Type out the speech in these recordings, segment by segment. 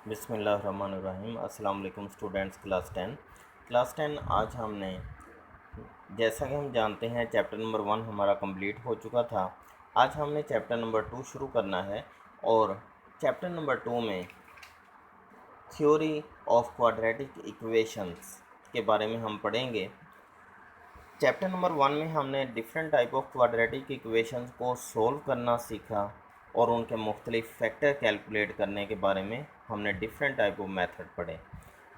बिस्मिल्लाहिर्रहमानिर्रहीम। अस्सलाम वालेकुम स्टूडेंट्स। क्लास 10 आज हमने, जैसा कि हम जानते हैं, चैप्टर नंबर 1 हमारा कंप्लीट हो चुका था। आज हमने चैप्टर नंबर 2 शुरू करना है और चैप्टर नंबर 2 में थ्योरी ऑफ क्वाड्रेटिक इक्वेशंस के बारे में हम पढ़ेंगे। चैप्टर नंबर 1 में हमने different type of quadratic equations को सोल्व करना सीखा और उनके मुख्तलिफ फैक्टर कैलकुलेट करने के बारे में हमने डिफरेंट टाइप ऑफ मेथड पढ़े।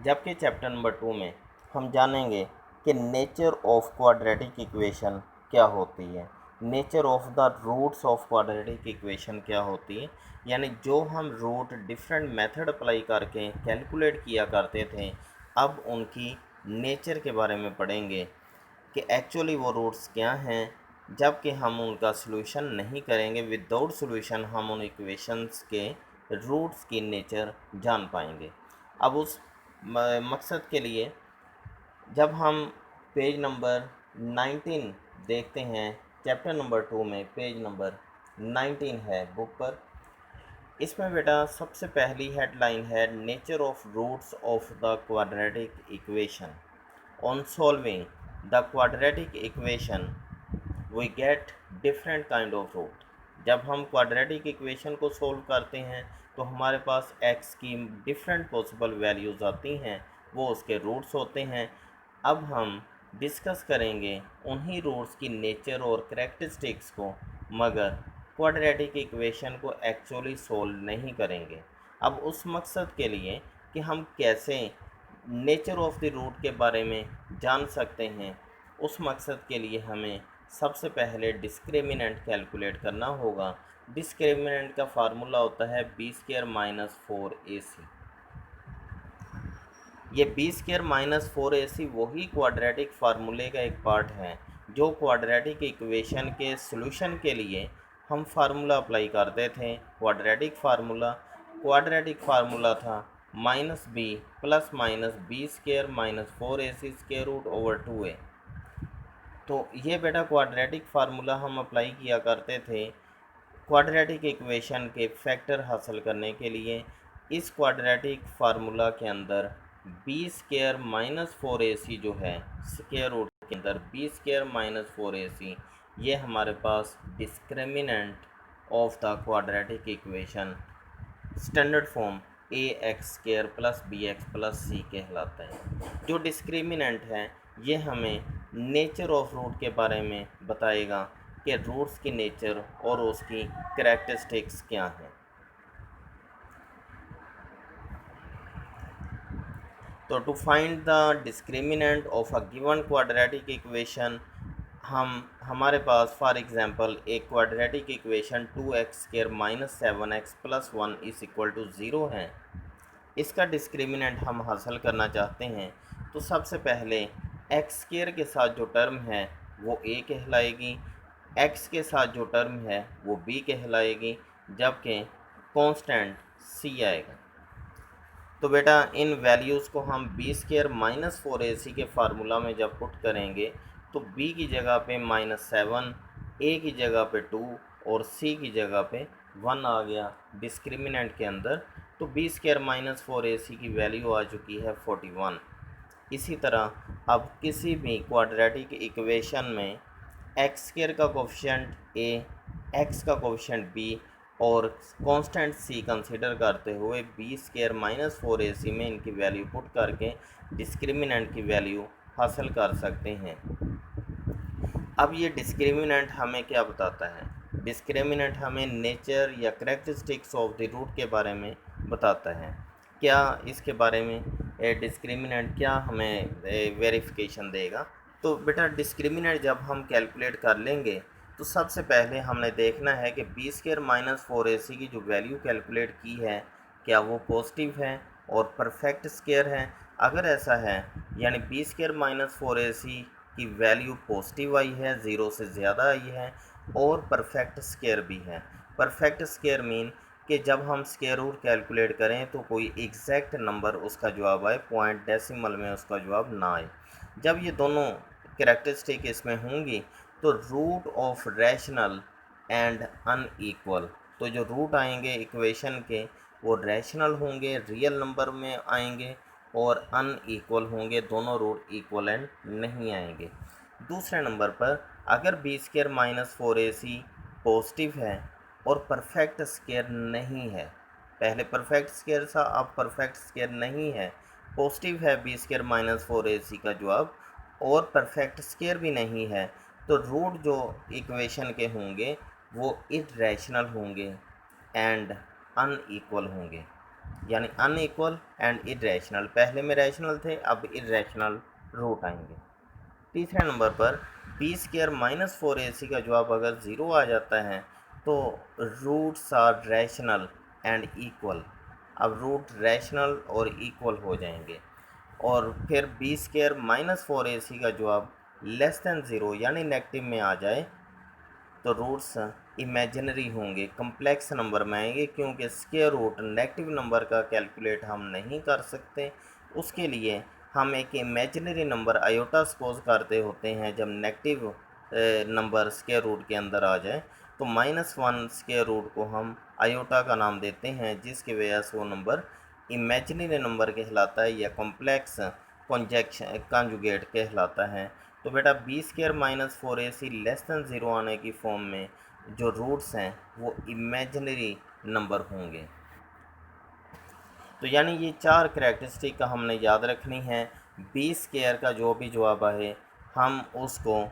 जबकि चैप्टर नंबर 2 में हम जानेंगे कि नेचर ऑफ क्वाड्रेटिक इक्वेशन क्या होती है, nature of the roots of quadratic equation क्या होती है, यानी जो हम रूट डिफरेंट मेथड अप्लाई करके कैलकुलेट किया करते थे, अब उनकी नेचर के बारे में पढ़ेंगे कि एक्चुअली वो रूट्स क्या हैं। जबकि हम उनका सॉल्यूशन नहीं करेंगे, विदाउट सॉल्यूशन हम उन इक्वेशंस के रूट्स की नेचर जान पाएंगे। अब उस मकसद के लिए जब हम पेज नंबर 19 देखते हैं, चैप्टर नंबर 2 में पेज नंबर 19 है बुक पर। इसमें बेटा सबसे पहली हेडलाइन है nature of roots of the quadratic equation. On solving the quadratic equation, we get different kind of root. जब हम क्वाड्रेटिक इक्वेशन को सोल्व करते हैं तो हमारे पास x की डिफरेंट पॉसिबल वैल्यूज़ आती हैं, वो उसके रूट्स होते हैं। अब हम डिस्कस करेंगे उन्हीं रूट्स की नेचर और करैक्टरिस्टिक्स को, मगर क्वाड्रेटिक इक्वेशन को एक्चुअली सोल्व नहीं करेंगे। अब उस मकसद के लिए कि हम कैसे नेचर ऑफ द रूट के बारे में जान सकते हैं, उस मकसद के लिए हमें सबसे पहले डिस्क्रिमिनेंट कैलकुलेट करना होगा। डिस्क्रिमिनेंट का फार्मूला होता है b² - 4ac। ये b² - 4ac वही क्वाड्रेटिक फार्मूले का एक पार्ट है जो क्वाड्रेटिक इक्वेशन के सॉल्यूशन के लिए हम फार्मूला अप्लाई करते थे। क्वाड्रेटिक फार्मूला था -b + -b² - 4ac²√/2a। तो ये बेटा क्वाड्रेटिक फार्मूला हम अप्लाई किया करते थे क्वाड्रेटिक इक्वेशन के फैक्टर हासिल करने के लिए। इस क्वाड्रेटिक फार्मूला के अंदर b² - 4ac जो है, स्क्वायर रूट के अंदर b² - 4ac, ये हमारे पास discriminant of the quadratic equation standard form ax² + bx + c कहलाता है। जो डिस्क्रिमिनेंट है ये हमें नेचर ऑफ रूट के बारे में बताएगा कि रूट्स की नेचर और उसकी करैक्टरिस्टिक्स क्या हैं। तो to find the discriminant of a given quadratic equation, हमारे पास फॉर एग्जांपल एक क्वाड्रेटिक इक्वेशन 2x² - 7x + 1 = 0 है। इसका डिस्क्रिमिनेंट हम हासिल करना चाहते हैं तो सबसे पहले x² के साथ जो टर्म है वो a कहलाएगी, x के साथ जो टर्म है वो b कहलाएगी, जबकि कांस्टेंट c आएगा। तो बेटा इन वैल्यूज़ को हम b² - 4ac के फार्मूला में जब पुट करेंगे तो b की जगह पे -7, a की जगह पे 2 और c की जगह पे 1 आ गया डिस्क्रिमिनेंट के अंदर। तो b² - 4ac की वैल्यू आ चुकी है 41। इसी तरह अब किसी भी क्वाड्रेटिक इक्वेशन में x² का कोफिशिएंट a, x का कोफिशिएंट b और कांस्टेंट c कंसीडर करते हुए b² - 4ac में इनकी वैल्यू पुट करके डिस्क्रिमिनेंट की वैल्यू हासिल कर सकते हैं। अब ये डिस्क्रिमिनेंट हमें क्या बताता है? डिस्क्रिमिनेंट हमें नेचर या करैक्टरिस्टिक्स ऑफ द रूट के बारे में बताता है। क्या इसके बारे में डिस्क्रिमिनेंट क्या हमें वेरिफिकेशन देगा? तो बेटा डिस्क्रिमिनेंट जब हम कैलकुलेट कर लेंगे तो सबसे पहले हमने देखना है कि b² - 4ac की जो वैल्यू कैलकुलेट की है क्या वो पॉजिटिव है और परफेक्ट स्क्वायर है। अगर ऐसा है यानी b² - 4ac की वैल्यू पॉजिटिव आई है, 0 से ज़्यादा आई है और परफेक्ट स्क्वायर भी है। परफेक्ट स्क्वायर मीन कि जब हम स्क्वायर रूट कैलकुलेट करें तो कोई एग्जैक्ट नंबर उसका जवाब आए, पॉइंट डेसिमल में उसका जवाब ना आए। जब ये दोनों कैरेक्टरिस्टिक इसमें होंगी तो root of rational and unequal, तो जो रूट आएंगे इक्वेशन के वो रैशनल होंगे, रियल नंबर में आएंगे, और अनइक्वल होंगे, दोनों रूट इक्वलेंट नहीं आएंगे। दूसरे नंबर पर अगर B square minus 4ac positive है और परफेक्ट स्क्वायर नहीं है, पहले परफेक्ट स्क्वायर था, अब परफेक्ट स्क्वायर नहीं है, पॉजिटिव है बी स्क्वायर माइनस 4ac का जवाब, और परफेक्ट स्क्वायर भी नहीं है, तो रूट जो इक्वेशन के होंगे वो इरेशनल होंगे एंड अनइक्वल होंगे, यानी अनइक्वल एंड इरेशनल, पहले में रैशनल थे, अब इरेशनल रूट आएंगे। तीसरे नंबर पर बी स्क्वायर माइनस 4ac का जवाब अगर ज़ीरो आ जाता है तो roots are rational and equal, अब रूट रैशनल और इक्वल हो जाएंगे। और फिर बी स्क्वायर माइनस 4ac का जवाब लेस दैन ज़ीरो यानी नेगेटिव में आ जाए तो रूट्स इमेजिनरी होंगे, कम्प्लेक्स नंबर में आएंगे, क्योंकि स्क्वायर रूट नेगेटिव नंबर का कैलकुलेट हम नहीं कर सकते। उसके लिए हम एक इमेजिनरी नंबर आयोटा सपोज करते होते हैं जब नेगेटिव नंबर स्क्वायर रूट के अंदर आ जाए, तो -1 स्क्वायर रूट को हम आयोटा का नाम देते हैं, जिसकी वजह से वो नंबर इमेजिनरी नंबर कहलाता है या कॉम्प्लेक्स कॉन्जुगेट कहलाता है। तो बेटा B square minus 4ac less than zero आने की फॉर्म में जो रूट्स हैं वो इमेजिनरी नंबर होंगे। तो यानी ये चार करैक्टरिस्टिक का हमने याद रखनी है। बी स्क्वायर का जो भी जवाब आए हम उसको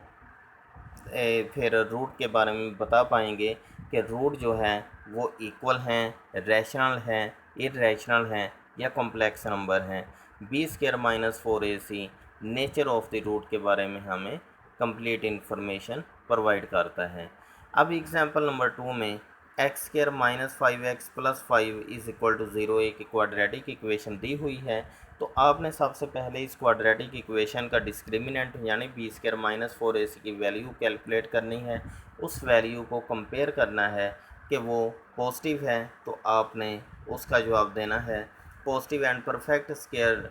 फिर रूट के बारे में बता पाएंगे कि रूट जो है वो इक्वल हैं, रैशनल हैं, इरेशनल हैं या कॉम्प्लेक्स नंबर हैं। B square minus 4ac nature of the root के बारे में हमें कंप्लीट इन्फॉर्मेशन प्रोवाइड करता है। अब एग्जांपल नंबर 2 में X square minus 5x plus 5 is equal to 0 एक क्वाड्रेटिक इक्वेशन दी हुई है। तो आपने सबसे पहले इस क्वाड्रेटिक इक्वेशन का डिस्क्रिमिनेंट यानी बी स्क्वायर माइनस 4ac की वैल्यू कैलकुलेट करनी है। उस वैल्यू को कंपेयर करना है कि वो पॉजिटिव है तो आपने उसका जवाब देना है। पॉजिटिव एंड परफेक्ट स्क्वायर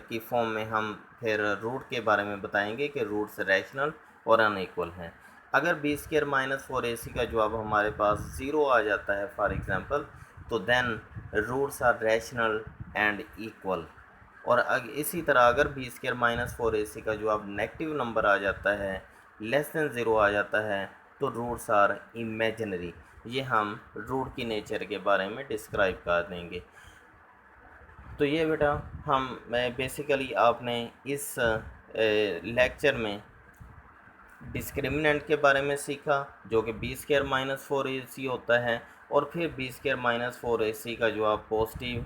की फॉर्म में हम फिर रूट के बारे में बताएंगे कि रूट्स रैशनल और अनइक्वल हैं। अगर बी स्क्वायर माइनस 4ac का जवाब हमारे पास ज़ीरो आ जाता है फॉर एग्ज़ाम्पल, तो then roots are rational and equal. और इसी तरह अगर बी स्क्वायर माइनस 4ac का जवाब नेगेटिव नंबर आ जाता है, लेस दैन ज़ीरो आ जाता है, तो रूट्स आर इमेजिनरी। ये हम रूट की नेचर के बारे में डिस्क्राइब कर देंगे। तो ये बेटा मैं बेसिकली आपने इस लेक्चर में डिस्क्रिमिनेंट के बारे में सीखा जो कि बी स्क्वायर माइनस 4ac होता है, और फिर बी स्क्वायर माइनस 4ac का जवाब पॉजिटिव,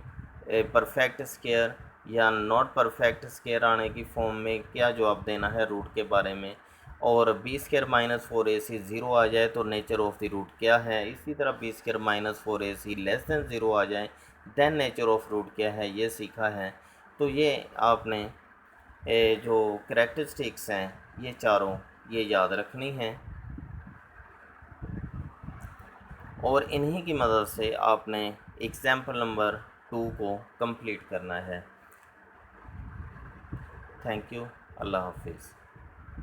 परफेक्ट स्क्वायर या नॉट परफेक्ट स्क्वायर आने की फॉर्म में क्या जवाब देना है रूट के बारे में, और B square minus 4ac zero आ जाए तो नेचर ऑफ द रूट क्या है। इसी तरह B square minus 4ac less than zero आ जाए देन नेचर ऑफ रूट क्या है, ये सीखा है। तो ये आपने जो करैक्टरिस्टिक्स हैं ये चारों ये याद रखनी है, और इन्हीं की मदद से आपने एग्जाम्पल नंबर 2 को कंप्लीट करना है। Thank you. अल्लाह हाफिज़।